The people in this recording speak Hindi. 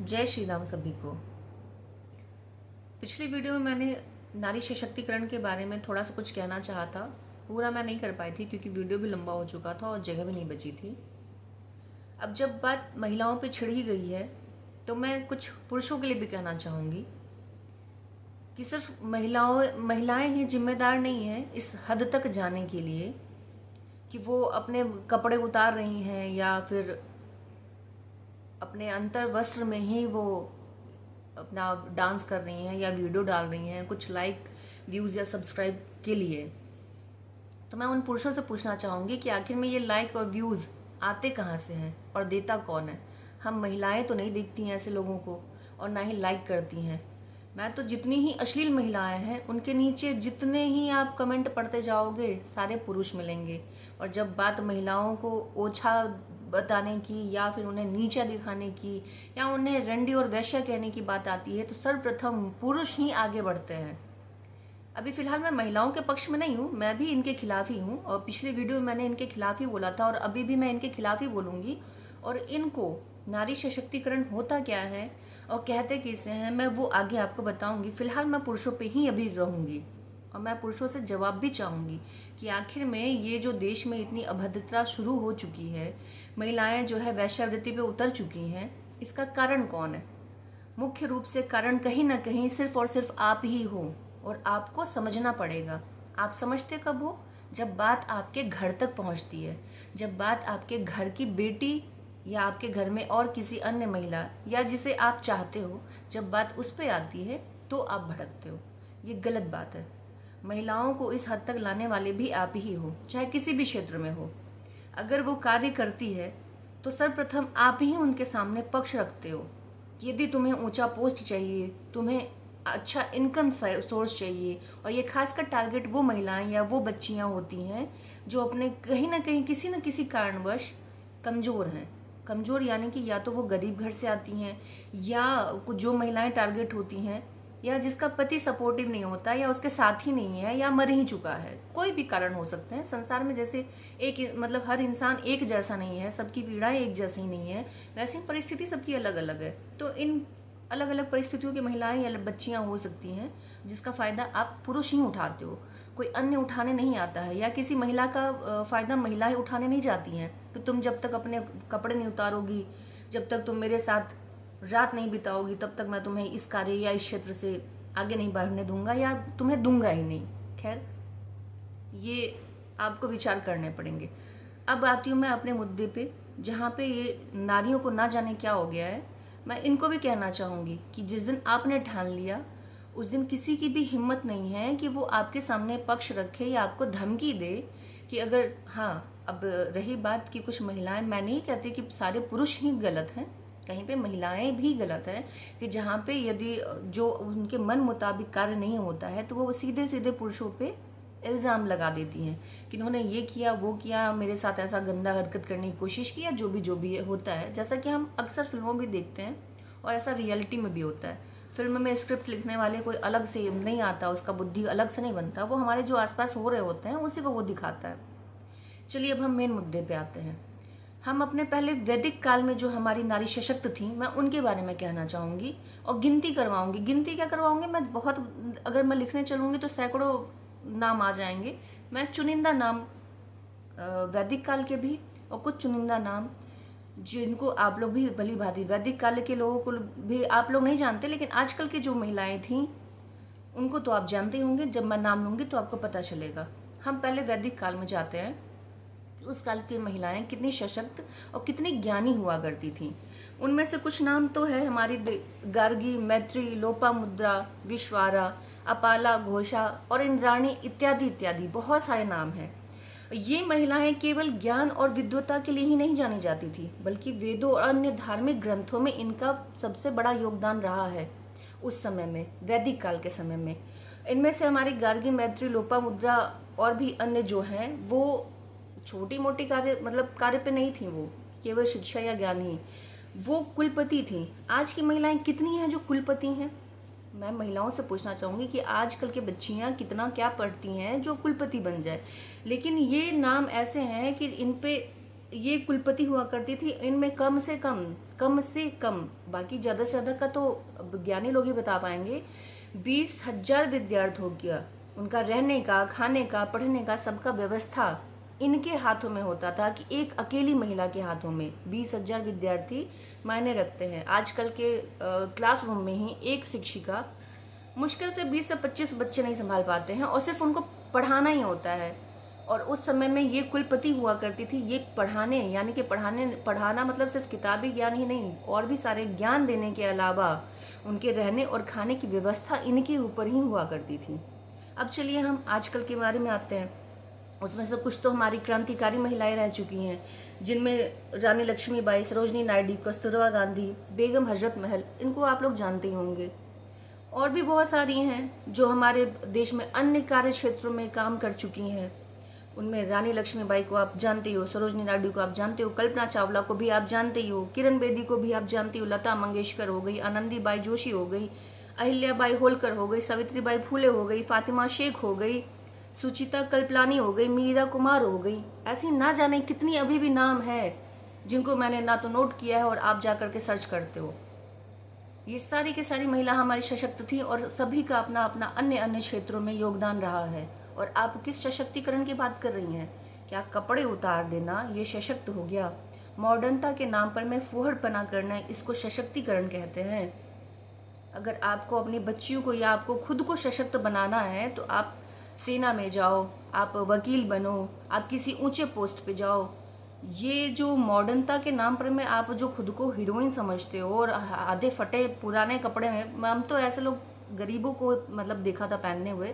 जय श्री राम सभी को। पिछली वीडियो में मैंने नारी सशक्तिकरण के बारे में थोड़ा सा कुछ कहना चाहा था। पूरा मैं नहीं कर पाई थी क्योंकि वीडियो भी लंबा हो चुका था और जगह भी नहीं बची थी। अब जब बात महिलाओं पे छिड़ ही गई है तो मैं कुछ पुरुषों के लिए भी कहना चाहूँगी कि सिर्फ महिलाएं ही जिम्मेदार नहीं हैं इस हद तक जाने के लिए कि वो अपने कपड़े उतार रही हैं या फिर अपने अंतर वस्त्र में ही वो अपना डांस कर रही हैं या वीडियो डाल रही हैं कुछ लाइक व्यूज या सब्सक्राइब के लिए। तो मैं उन पुरुषों से पूछना चाहूंगी कि आखिर में ये लाइक और व्यूज आते कहाँ से हैं और देता कौन है। हम महिलाएं तो नहीं देखती हैं ऐसे लोगों को और ना ही लाइक करती हैं। मैं तो जितनी ही अश्लील महिलाएं हैं उनके नीचे जितने ही आप कमेंट पढ़ते जाओगे सारे पुरुष मिलेंगे। और जब बात महिलाओं को ओछा बताने की या फिर उन्हें नीचा दिखाने की या उन्हें रंडी और वैश्या कहने की बात आती है तो सर्वप्रथम पुरुष ही आगे बढ़ते हैं। अभी फिलहाल मैं महिलाओं के पक्ष में नहीं हूँ, मैं भी इनके खिलाफ ही हूँ और पिछले वीडियो में मैंने इनके खिलाफ ही बोला था और अभी भी मैं इनके खिलाफ ही बोलूंगी। और इनको नारी सशक्तिकरण होता क्या है और कहते किसे हैं मैं वो आगे आपको बताऊंगी। फिलहाल मैं पुरुषों पे ही अभी रहूंगी और मैं पुरुषों से जवाब भी चाहूंगी कि आखिर में ये जो देश में इतनी अभद्रता शुरू हो चुकी है, महिलाएं जो है वैश्यावृत्ति पे उतर चुकी हैं, इसका कारण कौन है। मुख्य रूप से कारण कहीं ना कहीं सिर्फ और सिर्फ आप ही हो और आपको समझना पड़ेगा। आप समझते कब हो? जब बात आपके घर तक पहुंचती है, जब बात आपके घर की बेटी या आपके घर में और किसी अन्य महिला या जिसे आप चाहते हो, जब बात उस पर आती है तो आप भड़कते हो। ये गलत बात है। महिलाओं को इस हद तक लाने वाले भी आप ही हो, चाहे किसी भी क्षेत्र में हो। अगर वो कार्य करती है तो सर्वप्रथम आप ही उनके सामने पक्ष रखते हो। यदि तुम्हें ऊंचा पोस्ट चाहिए, तुम्हें अच्छा इनकम सोर्स चाहिए, और ये खासकर टारगेट वो महिलाएं या वो बच्चियां होती हैं जो अपने कहीं ना कहीं किसी न किसी कारणवश कमजोर हैं। कमजोर यानी कि या तो वो गरीब घर से आती हैं या जो महिलाएं टारगेट होती हैं या जिसका पति सपोर्टिव नहीं होता या उसके साथ ही नहीं है या मर ही चुका है। कोई भी कारण हो सकते हैं संसार में। जैसे एक मतलब हर इंसान एक जैसा नहीं है, सबकी पीड़ाएं एक जैसी नहीं है, वैसे ही परिस्थिति सबकी अलग अलग है। तो इन अलग अलग परिस्थितियों की महिलाएं या बच्चियां हो सकती हैं जिसका फायदा आप पुरुष ही उठाते हो, कोई अन्य उठाने नहीं आता है। या किसी महिला का फायदा महिलाएं उठाने नहीं जाती हैं कि तुम जब तक अपने कपड़े नहीं उतारोगी, जब तक तुम मेरे साथ रात नहीं बिताओगी, तब तक मैं तुम्हें इस कार्य या इस क्षेत्र से आगे नहीं बढ़ने दूंगा या तुम्हें दूंगा ही नहीं। खैर, ये आपको विचार करने पड़ेंगे। अब आती हूँ मैं अपने मुद्दे पे, जहाँ पे ये नारियों को ना जाने क्या हो गया है। मैं इनको भी कहना चाहूंगी कि जिस दिन आपने ठान लिया उस दिन किसी की भी हिम्मत नहीं है कि वो आपके सामने पक्ष रखे या आपको धमकी दे कि अगर हाँ। अब रही बात कि कुछ महिलाएं, मैं नहीं कहती कि सारे पुरुष ही गलत हैं, कहीं पे महिलाएं भी गलत हैं कि जहाँ पे यदि जो उनके मन मुताबिक कार्य नहीं होता है तो वो सीधे सीधे पुरुषों पे इल्जाम लगा देती हैं कि इन्होंने ये किया वो किया, मेरे साथ ऐसा गंदा हरकत करने की कोशिश की, या जो भी होता है। जैसा कि हम अक्सर फिल्मों में देखते हैं और ऐसा रियलिटी में भी होता है। फिल्म में स्क्रिप्ट लिखने वाले कोई अलग से नहीं आता, उसका बुद्धि अलग से नहीं बनता, वो हमारे जो आसपास हो रहे होते हैं उसी को वो दिखाता है। चलिए अब हम मेन मुद्दे पे आते हैं। हम अपने पहले वैदिक काल में जो हमारी नारी सशक्त थी, मैं उनके बारे में कहना चाहूंगी और गिनती करवाऊंगी। गिनती क्या करवाऊंगी, मैं बहुत, अगर मैं लिखने चलूंगी तो सैकड़ों नाम आ जाएंगे। मैं चुनिंदा नाम वैदिक काल के भी और कुछ चुनिंदा नाम जिनको आप लोग भी भली भांति, वैदिक काल के लोगों को भी आप लोग नहीं जानते, लेकिन आजकल की जो महिलाएं थीं उनको तो आप जानते ही होंगे। जब मैं नाम लूंगी तो आपको पता चलेगा। हम पहले वैदिक काल में जाते हैं। उस काल की महिलाएं कितनी सशक्त और कितनी ज्ञानी हुआ करती थीं। उनमें से कुछ नाम तो है हमारी गार्गी, मैत्री, लोपामुद्रा, विश्वारा, अपाला, घोषा और इंद्राणी इत्यादि इत्यादि बहुत सारे नाम हैं। ये महिलाएं केवल ज्ञान और विद्वता के लिए ही नहीं जानी जाती थी, बल्कि वेदों और अन्य धार्मिक ग्रंथों में इनका सबसे बड़ा योगदान रहा है उस समय में, वैदिक काल के समय में। इनमें से हमारी गार्गी, मैत्री, लोपामुद्रा और भी अन्य जो हैं वो छोटी मोटी कार्य पे नहीं थी, वो केवल शिक्षा या ज्ञान ही, वो कुलपति थी। आज की महिलाएं कितनी हैं जो कुलपति हैं? मैं महिलाओं से पूछना चाहूंगी कि आजकल के बच्चियां कितना क्या पढ़ती हैं जो कुलपति बन जाए। लेकिन ये नाम ऐसे हैं कि इन पे ये कुलपति हुआ करती थी, इनमें कम से कम, बाकी ज्यादा से ज्यादा का तो विज्ञानी लोग ही बता पाएंगे, 20,000 विद्यार्थी हो गया। उनका रहने का, खाने का, पढ़ने का सबका व्यवस्था इनके हाथों में होता था कि एक अकेली महिला के हाथों में 20,000 विद्यार्थी मायने रखते हैं। आजकल के क्लासरूम में ही एक शिक्षिका मुश्किल से 20 से 25 बच्चे नहीं संभाल पाते हैं और सिर्फ उनको पढ़ाना ही होता है। और उस समय में ये कुलपति हुआ करती थी, ये पढ़ाने यानी कि पढ़ाना मतलब सिर्फ किताबी ज्ञान ही नहीं, और भी सारे ज्ञान देने के अलावा उनके रहने और खाने की व्यवस्था इनके ऊपर ही हुआ करती थी। अब चलिए हम आजकल के बारे में आते हैं। उसमें से कुछ तो हमारी क्रांतिकारी महिलाएं रह चुकी हैं, जिनमें रानी लक्ष्मीबाई, सरोजनी नायडू, कस्तूरबा गांधी, बेगम हजरत महल, इनको आप लोग जानते ही होंगे। और भी बहुत सारी हैं जो हमारे देश में अन्य कार्य क्षेत्रों में काम कर चुकी हैं। उनमें रानी लक्ष्मीबाई को आप जानते हो, सरोजनी नायडू को आप जानते हो, कल्पना चावला को भी आप जानते ही हो, किरण बेदी को भी आप जानते हो, लता मंगेशकर हो गई, आनंदीबाई जोशी हो गई, अहिल्याबाई होलकर हो गई, सावित्रीबाई फूले हो गई, फातिमा शेख हो गई, सुचिता कल्पलानी हो गई, मीरा कुमार हो गई। ऐसी ना जाने कितनी अभी भी नाम है जिनको मैंने ना तो नोट किया है और आप जाकर के सर्च करते हो। ये सारी की सारी महिला हमारी सशक्त थी और सभी का अपना अपना अन्य अन्य क्षेत्रों में योगदान रहा है। और आप किस सशक्तिकरण की बात कर रही हैं? क्या कपड़े उतार देना ये सशक्त हो गया? मॉडर्नता के नाम पर में फूहड़पना करना, इसको सशक्तिकरण कहते हैं। अगर आपको अपनी बच्चियों को या आपको खुद को सशक्त बनाना है तो आप सेना में जाओ, आप वकील बनो, आप किसी ऊंचे पोस्ट पे जाओ। ये जो मॉडर्नता के नाम पर में आप जो खुद को हीरोइन समझते हो और आधे फटे पुराने कपड़े में, हम तो ऐसे लोग गरीबों को मतलब देखा था पहनने हुए,